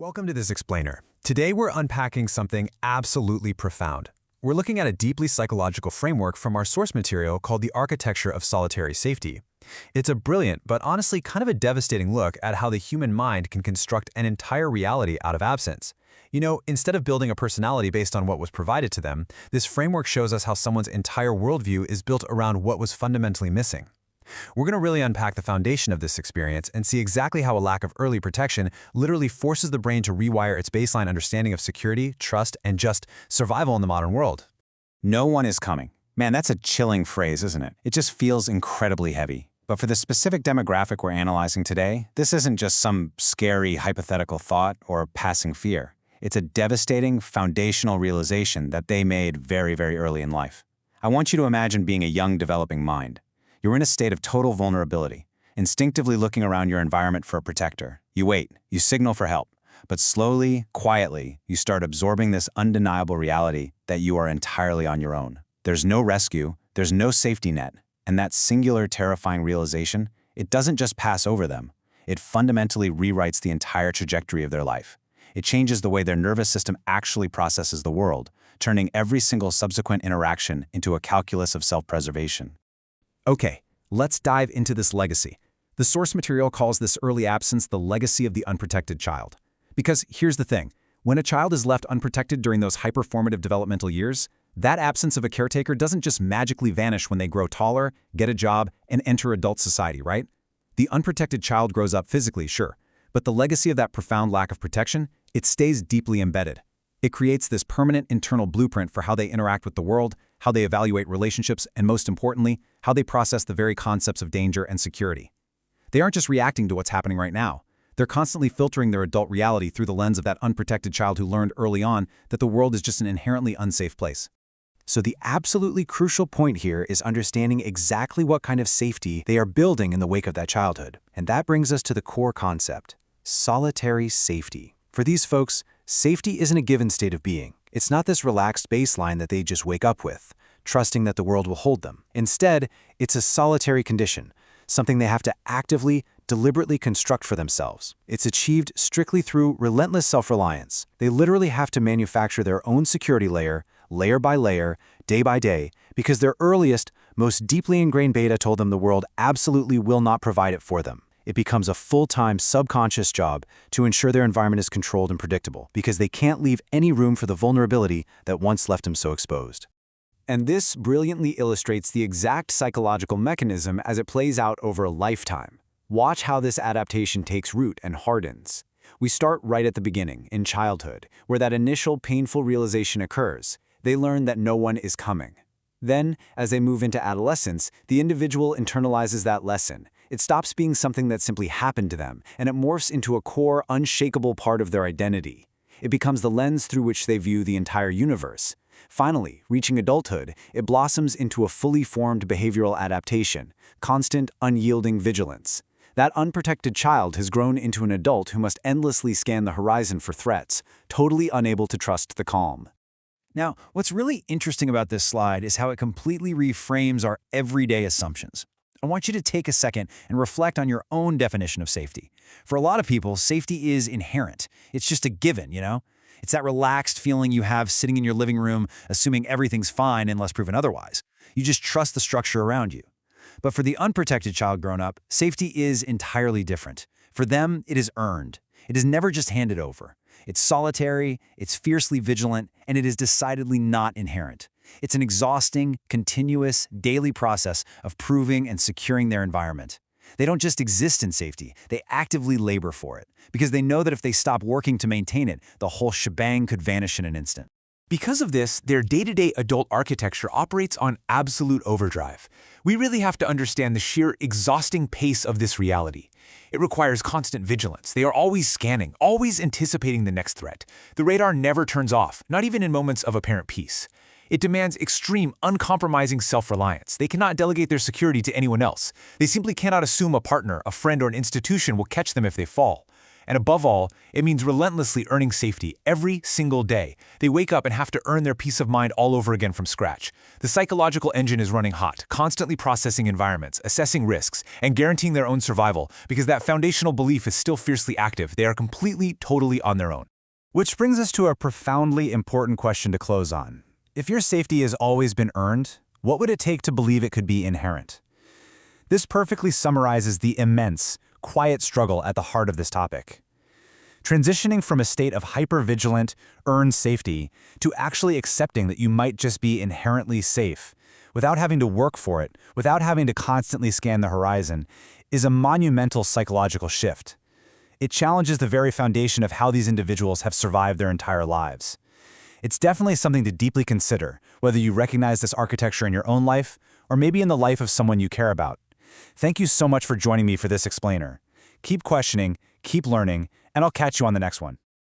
Welcome to this explainer. Today we're unpacking something absolutely profound. We're looking at a deeply psychological framework from our source material called the architecture of solitary safety. It's a brilliant, but honestly kind of a devastating look at how the human mind can construct an entire reality out of absence. Instead of building a personality based on what was provided to them, this framework shows us how someone's entire worldview is built around what was fundamentally missing. We're going to really unpack the foundation of this experience and see exactly how a lack of early protection literally forces the brain to rewire its baseline understanding of security, trust, and just survival in the modern world. No one is coming. Man, that's a chilling phrase, isn't it? It just feels incredibly heavy. But for the specific demographic we're analyzing today, this isn't just some scary hypothetical thought or passing fear. It's a devastating, foundational realization that they made very, very early in life. I want you to imagine being a young, developing mind. You're in a state of total vulnerability, instinctively looking around your environment for a protector. You wait, you signal for help, but slowly, quietly, you start absorbing this undeniable reality that you are entirely on your own. There's no rescue, there's no safety net, and that singular, terrifying realization, it doesn't just pass over them. It fundamentally rewrites the entire trajectory of their life. It changes the way their nervous system actually processes the world, turning every single subsequent interaction into a calculus of self-preservation. Okay, let's dive into this legacy. The source material calls this early absence the legacy of the unprotected child. Because here's the thing, when a child is left unprotected during those hyperformative developmental years, that absence of a caretaker doesn't just magically vanish when they grow taller, get a job, and enter adult society, right? The unprotected child grows up physically, sure, but the legacy of that profound lack of protection, it stays deeply embedded. It creates this permanent internal blueprint for how they interact with the world, how they evaluate relationships, and most importantly, how they process the very concepts of danger and security. They aren't just reacting to what's happening right now. They're constantly filtering their adult reality through the lens of that unprotected child who learned early on that the world is just an inherently unsafe place. So the absolutely crucial point here is understanding exactly what kind of safety they are building in the wake of that childhood. And that brings us to the core concept, solitary safety. For these folks, safety isn't a given state of being. It's not this relaxed baseline that they just wake up with, trusting that the world will hold them. Instead, it's a solitary condition, something they have to actively, deliberately construct for themselves. It's achieved strictly through relentless self-reliance. They literally have to manufacture their own security layer by layer, day by day, because their earliest, most deeply ingrained beta told them the world absolutely will not provide it for them. It becomes a full-time subconscious job to ensure their environment is controlled and predictable, because they can't leave any room for the vulnerability that once left them so exposed. And this brilliantly illustrates the exact psychological mechanism as it plays out over a lifetime. Watch how this adaptation takes root and hardens. We start right at the beginning, in childhood, where that initial painful realization occurs. They learn that no one is coming. Then, as they move into adolescence, the individual internalizes that lesson. It stops being something that simply happened to them, and it morphs into a core, unshakable part of their identity. It becomes the lens through which they view the entire universe. Finally, reaching adulthood, it blossoms into a fully formed behavioral adaptation, constant, unyielding vigilance. That unprotected child has grown into an adult who must endlessly scan the horizon for threats, totally unable to trust the calm. Now, what's really interesting about this slide is how it completely reframes our everyday assumptions. I want you to take a second and reflect on your own definition of safety. For a lot of people, safety is inherent. It's just a given, It's that relaxed feeling you have sitting in your living room, assuming everything's fine unless proven otherwise. You just trust the structure around you. But for the unprotected child grown up, safety is entirely different. For them, it is earned. It is never just handed over. It's solitary, it's fiercely vigilant, and it is decidedly not inherent. It's an exhausting, continuous, daily process of proving and securing their environment. They don't just exist in safety, they actively labor for it, because they know that if they stop working to maintain it, the whole shebang could vanish in an instant. Because of this, their day-to-day adult architecture operates on absolute overdrive. We really have to understand the sheer exhausting pace of this reality. It requires constant vigilance. They are always scanning, always anticipating the next threat. The radar never turns off, not even in moments of apparent peace. It demands extreme, uncompromising self-reliance. They cannot delegate their security to anyone else. They simply cannot assume a partner, a friend, or an institution will catch them if they fall. And above all, it means relentlessly earning safety every single day. They wake up and have to earn their peace of mind all over again from scratch. The psychological engine is running hot, constantly processing environments, assessing risks, and guaranteeing their own survival because that foundational belief is still fiercely active. They are completely, totally on their own. Which brings us to a profoundly important question to close on. If your safety has always been earned, what would it take to believe it could be inherent? This perfectly summarizes the immense, quiet struggle at the heart of this topic. Transitioning from a state of hyper-vigilant, earned safety to actually accepting that you might just be inherently safe, without having to work for it, without having to constantly scan the horizon, is a monumental psychological shift. It challenges the very foundation of how these individuals have survived their entire lives. It's definitely something to deeply consider, whether you recognize this architecture in your own life or maybe in the life of someone you care about. Thank you so much for joining me for this explainer. Keep questioning, keep learning, and I'll catch you on the next one.